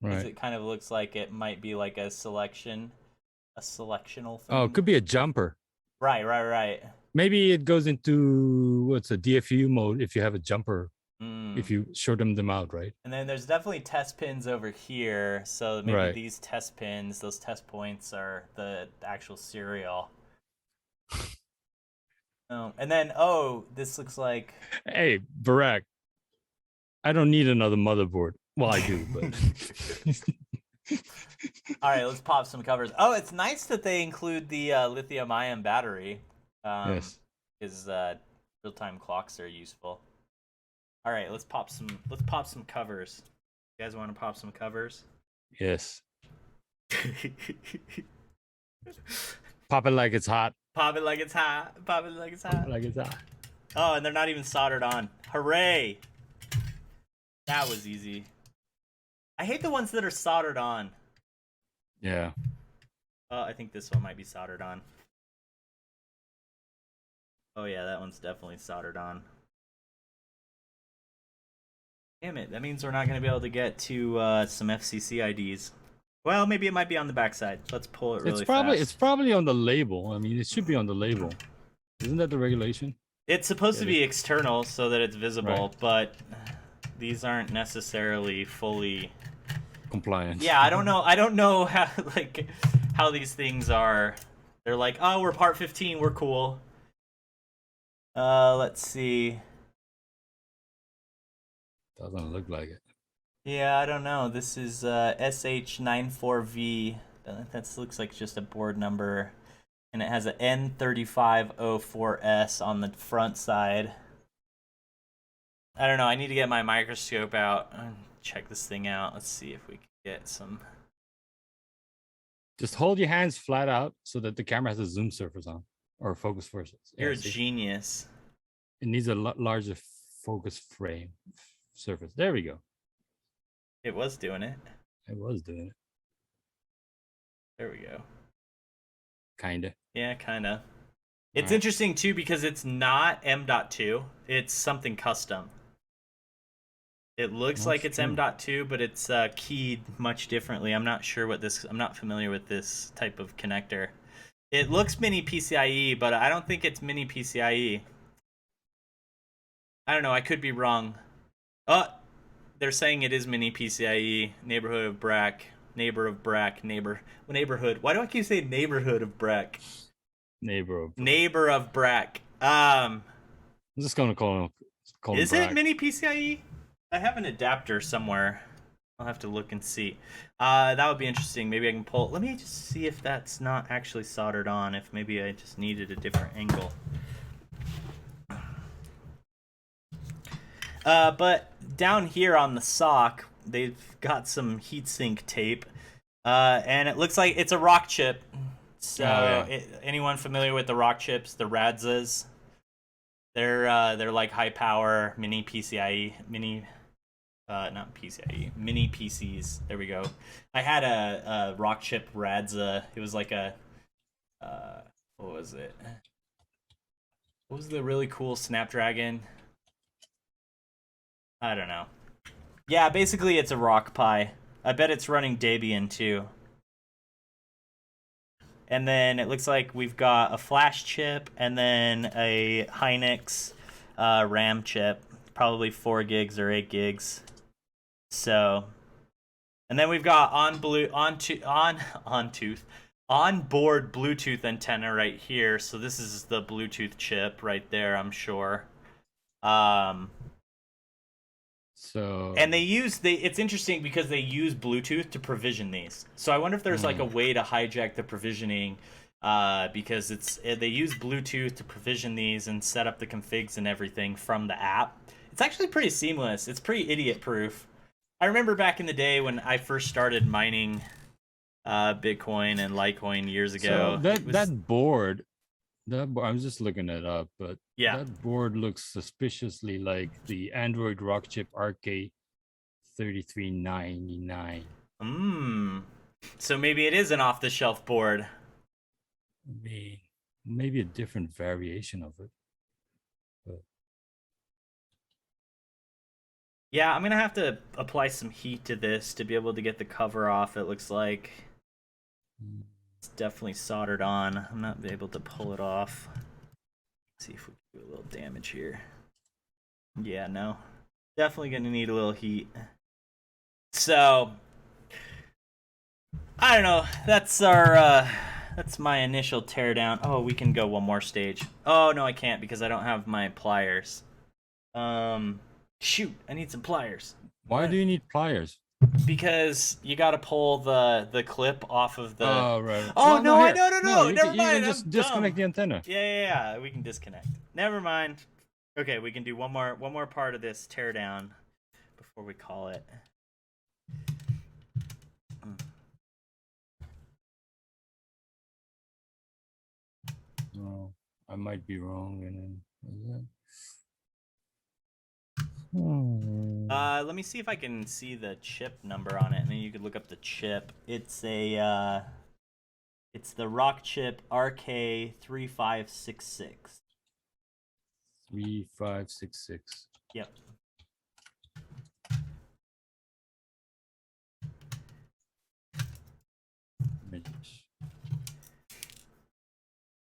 Right. It kind of looks like it might be like a sectional thing. Oh, it could be a jumper. Right. Maybe it goes into a DFU mode if you have a jumper. If you short them out, right? And then there's definitely test pins over here. So maybe these test pins, those test points are the actual serial. And then, this looks like... Hey, Barack, I don't need another motherboard. Well, I do, but... All right, let's pop some covers. Oh, it's nice that they include the lithium-ion battery. Yes. Because real-time clocks are useful. All right, let's pop some covers. You guys want to pop some covers? Yes. Pop it like it's hot. Pop it like it's hot. Pop it like it's hot. Like it's hot. Oh, and they're not even soldered on. Hooray! That was easy. I hate the ones that are soldered on. Yeah. I think this one might be soldered on. Oh yeah, that one's definitely soldered on. Damn it, that means we're not going to be able to get to some FCC IDs. Well, maybe it might be on the backside. Let's pull it really fast. It's probably on the label. I mean, it should be on the label. Isn't that the regulation? It's supposed to be external so that it's visible, but these aren't necessarily fully compliant. Yeah, I don't know how these things are. They're like, "Oh, we're part 15, we're cool." Let's see. Doesn't look like it. Yeah, I don't know. This is SH94V. That looks like just a board number. And it has an N3504S on the front side. I don't know. I need to get my microscope out and check this thing out. Let's see if we can get some. Just hold your hands flat out so that the camera has a zoom surface on. Or a focus surface. You're a genius. It needs a larger focus frame surface. There we go. It was doing it. It was doing it. There we go. Kinda. Yeah, kinda. It's interesting too because it's not M.2. It's something custom. It looks like it's M.2, but it's keyed much differently. I'm not sure what this. I'm not familiar with this type of connector. It looks mini PCIe, but I don't think it's mini PCIe. I don't know. I could be wrong. they're saying it is mini PCIe, neighborhood of Brack, neighborhood. Why do I keep saying neighborhood of Brack? Neighbor of Brack. I'm just gonna call him Is Brack. it mini PCIe? I have an adapter somewhere. I'll have to look and see. That would be interesting. Maybe I can pull. Let me just see if that's not actually soldered on. If maybe I just needed a different angle. But down here on the sock, they've got some heatsink tape, and it looks like it's a rock chip. So, anyone familiar with the rock chips, the Radzas? They're like high power mini PCIe, not PCIe, mini PCs. There we go. I had a rock chip Radza. It was like a, what was it? What was the really cool Snapdragon? I don't know. Yeah, basically it's a Rock Pi. I bet it's running Debian too. And then it looks like we've got a flash chip and then a Hynix RAM chip, probably 4 gigs or 8 gigs. So, and then we've got onboard Bluetooth antenna right here. So this is the Bluetooth chip right there, I'm sure. So and it's interesting because they use Bluetooth to provision these. So I wonder if there's like a way to hijack the provisioning, because they use Bluetooth to provision these and set up the configs and everything from the app. It's actually pretty seamless. It's pretty idiot proof. I remember back in the day when I first started mining Bitcoin and Litecoin years ago. So that board, I'm just looking it up, but yeah, that board looks suspiciously like the Android Rockchip RK3399. So maybe it is an off-the-shelf board. Maybe a different variation of it. But yeah, I'm gonna have to apply some heat to this to be able to get the cover off. It looks like it's definitely soldered on. I'm not able to pull it off. Let's see if we can do a little damage here. Yeah, no. Definitely gonna need a little heat. So I don't know. That's my initial teardown. Oh, we can go one more stage. Oh no, I can't because I don't have my pliers. Shoot, I need some pliers. Why do you need pliers? Because you got to pull the clip off of the. Oh right. Oh well, no! here. No! You Never can, mind. You can just disconnect the antenna. Yeah. We can disconnect. Never mind. Okay, we can do one more part of this teardown before we call it. No, I might be wrong. And then let me see if I can see the chip number on it, and then you could look up the chip. It's the Rock Chip RK3566. 3566. Yep.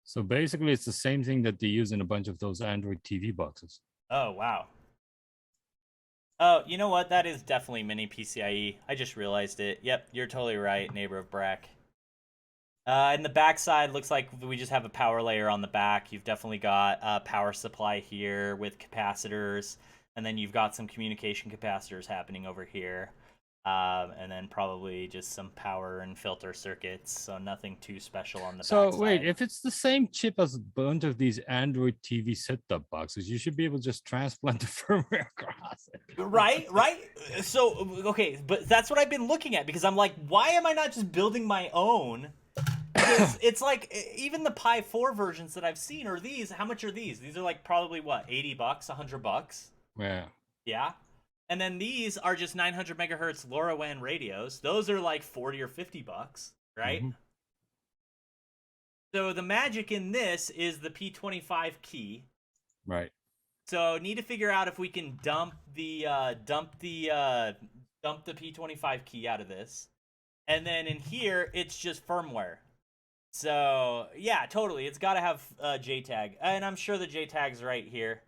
So basically, it's the same thing that they use in a bunch of those Android TV boxes. Oh, wow. Oh, you know what? That is definitely mini PCIe. I just realized it. Yep, you're totally right, neighbor of Brack. And the back side looks like we just have a power layer on the back. You've definitely got a power supply here with capacitors, and then you've got some communication capacitors happening over here. And then probably just some power and filter circuits, so nothing too special on the back side. So wait, if it's the same chip as a bunch of these Android TV set-top boxes, you should be able to just transplant the firmware across it. Right? So, okay, but that's what I've been looking at, because I'm like, why am I not just building my own? Because it's like, even the Pi 4 versions that I've seen are these. How much are these? These are like probably, what, $80, $100? Yeah. Yeah? And then these are just 900 megahertz LoRaWAN radios. Those are like $40 or $50, right? Mm-hmm. So the magic in this is the P25 key. Right. So need to figure out if we can dump the P25 key out of this. And then in here, it's just firmware. So yeah, totally. It's got to have JTAG. And I'm sure the JTAG's right here.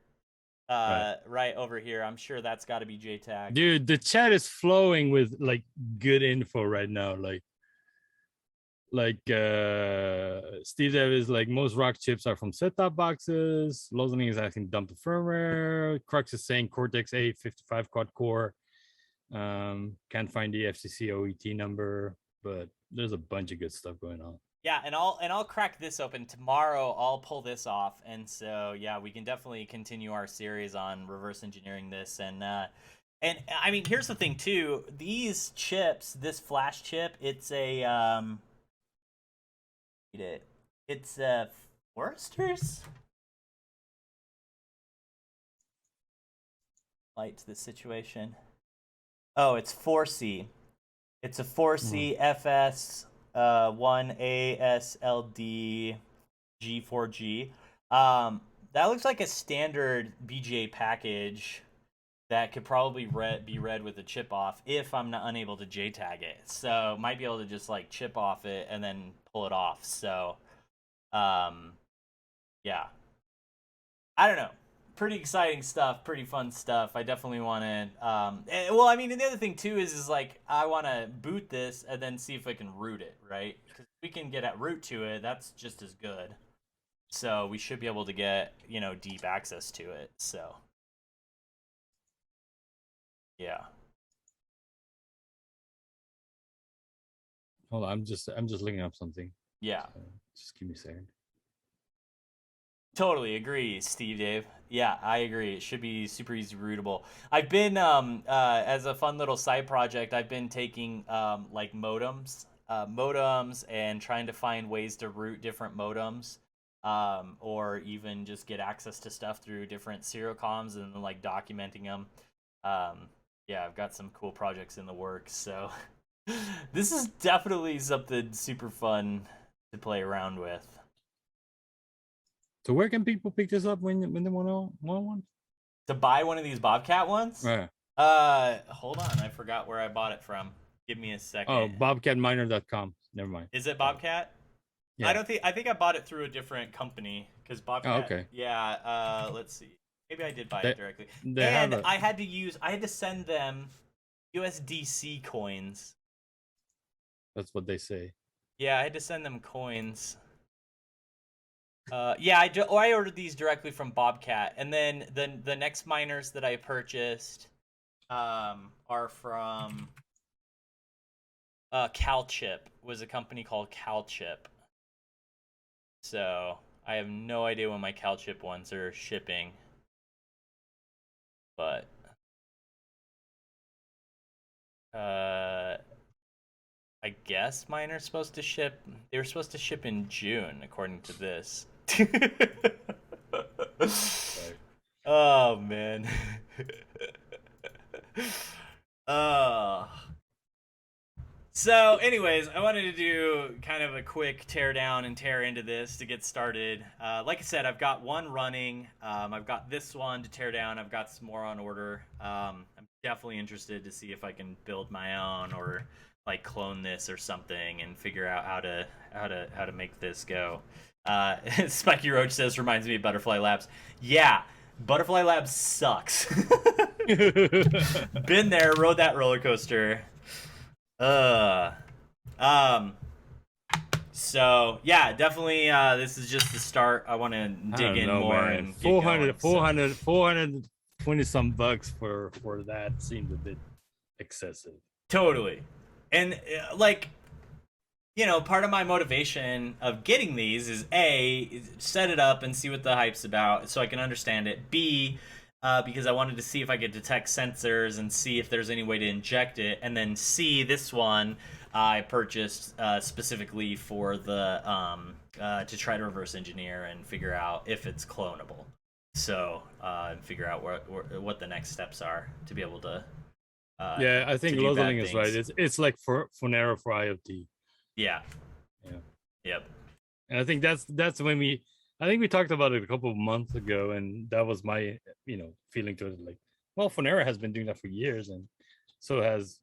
right over here. I'm sure that's got to be JTAG. Dude, the chat is flowing with like good info right now. Steve Dev is like, most rock chips are from set-top boxes. Lozening is asking dump the firmware. Crux is saying Cortex A55 quad core. Can't find the FCC OET number, but there's a bunch of good stuff going on. Yeah, and I'll crack this open tomorrow. I'll pull this off, and so yeah, we can definitely continue our series on reverse engineering this. And I mean, here's the thing too: these chips, this flash chip, it's a it's a Forrester's. Light to the situation. Oh, it's 4C. It's a 4C FS 1ASLD G4G. That looks like a standard BGA package that could probably be read with a chip off if I'm not unable to JTAG it. So might be able to just like chip off it and then pull it off. So, yeah. I don't know. Pretty exciting stuff, pretty fun stuff. I definitely want to well, I mean, the other thing too is like I want to boot this and then see if I can root it, right? Because if we can get at root to it, that's just as good. So we should be able to get, you know, deep access to it. So yeah. Hold on, I'm just looking up something. Yeah. So just give me a second. Totally agree, Steve Dave. Yeah, I agree. It should be super easy rootable. I've been as a fun little side project, I've been taking like modems and trying to find ways to root different modems, or even just get access to stuff through different serial comms and then like documenting them. Yeah, I've got some cool projects in the works, so this is definitely something super fun to play around with. So where can people pick this up when they want one? To buy one of these Bobcat ones? Right. Hold on, I forgot where I bought it from. Give me a second. Oh, bobcatminer.com. Never mind. Is it Bobcat? Yeah. I think I bought it through a different company because Bobcat. Oh, okay. Yeah. Let's see. Maybe I did buy it directly. I had to send them USDC coins. That's what they say. Yeah, I had to send them coins. Yeah, I ordered these directly from Bobcat, and then the next miners that I purchased are from CalChip. Was a company called CalChip. So I have no idea when my CalChip ones are shipping, but I guess mine are supposed to ship. They were supposed to ship in June, according to this. Oh man. So anyways, I wanted to do kind of a quick tear down and tear into this to get started. Like I said, I've got one running. I've got this one to tear down. I've got some more on order. I'm definitely interested to see if I can build my own or like clone this or something and figure out how to make this go. Spiky Roach says, reminds me of Butterfly Labs. Yeah, Butterfly Labs sucks. Been there, rode that roller coaster. So yeah, definitely this is just the start. I want to dig in more, man. And 420 some bucks for that seems a bit excessive. Totally. And like, you know, part of my motivation of getting these is A, set it up and see what the hype's about so I can understand it. B, because I wanted to see if I could detect sensors and see if there's any way to inject it. And then C, this one I purchased specifically for the to try to reverse engineer and figure out if it's clonable. So and figure out what the next steps are to be able to. Yeah, I think Lozeling is right. It's like for Fonera for IoT. Yeah. Yeah. Yep. And I think that's when we talked about it a couple of months ago, and that was my feeling to it. Like, well, Fonera has been doing that for years, and so has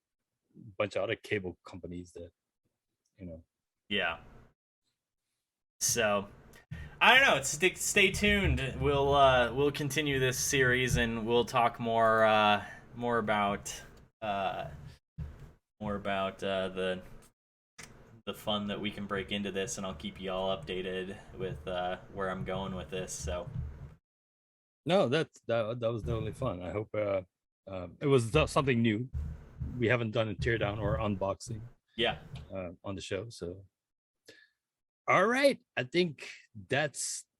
a bunch of other cable companies that, Yeah. So I don't know. Stay tuned. We'll continue this series and we'll talk more about the fun that we can break into this, and I'll keep you all updated with where I'm going with this. So No, that was totally fun. I hope it was something new. We haven't done a teardown or unboxing yeah. on the show, so all right. I think that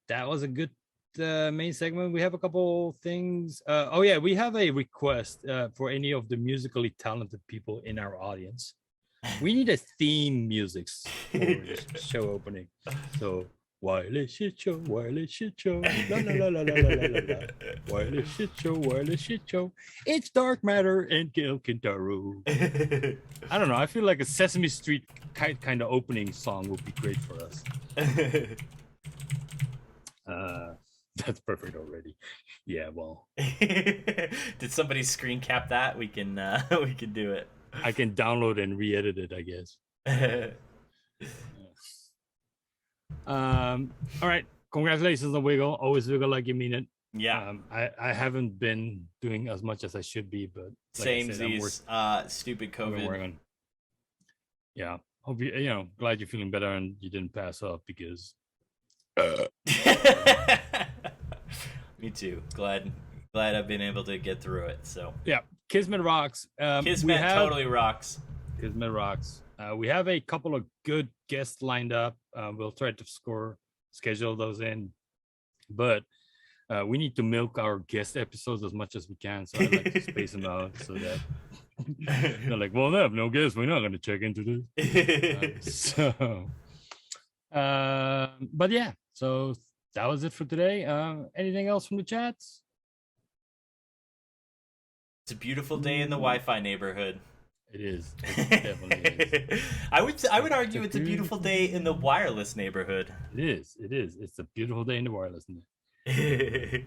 was a good main segment. We have a couple things. Oh yeah, we have a request for any of the musically talented people in our audience. We need a theme music for the show opening. So wireless shit show, wireless shit show, la la la la la la la la. Wireless shit show, wireless shit show. It's dark matter and Gil Kintaro. I don't know. I feel like a Sesame Street kind of opening song would be great for us. That's perfect already. Yeah, well. Did somebody screen cap that? We can do it. I can download and re-edit it, I guess. All right. Congratulations on Wiggle. Always wiggle like you mean it. Yeah. I haven't been doing as much as I should be, but like same these stupid COVID. Yeah. Hope glad you're feeling better and you didn't pass up because Me too. Glad I've been able to get through it. So yeah, Kismet rocks. Kismet totally rocks. Kismet rocks. We have a couple of good guests lined up. We'll try to schedule those in, but we need to milk our guest episodes as much as we can. So I like to space them out so that they're like, well, they have no guests. We're not going to check into this. But yeah, so that was it for today. Anything else from the chats? It's a beautiful day in the Wi-Fi neighborhood. It is. It definitely is. I would argue it's a beautiful day in the wireless neighborhood. It is. It's a beautiful day in the wireless neighborhood.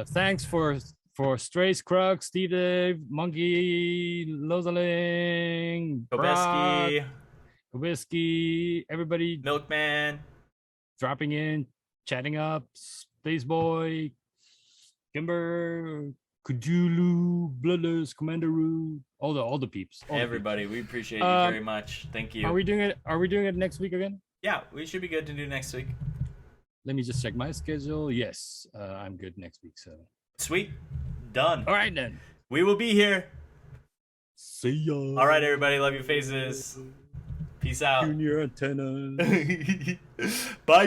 Thanks for Strays, Krug, Steve, Dave, Monkey, Lozaling, Kobisky, everybody, Milkman, dropping in, chatting up, Spaceboy, Kimber, Kujulu, Bloodless, Commanderoo, all the peeps. Everybody, we appreciate you very much. Thank you. Are we doing it next week again? Yeah, we should be good to do next week. Let me just check my schedule. Yes, I'm good next week. So sweet, done. All right then. We will be here. See ya. All right, everybody. Love your faces. Peace out. Junior antenna. Bye.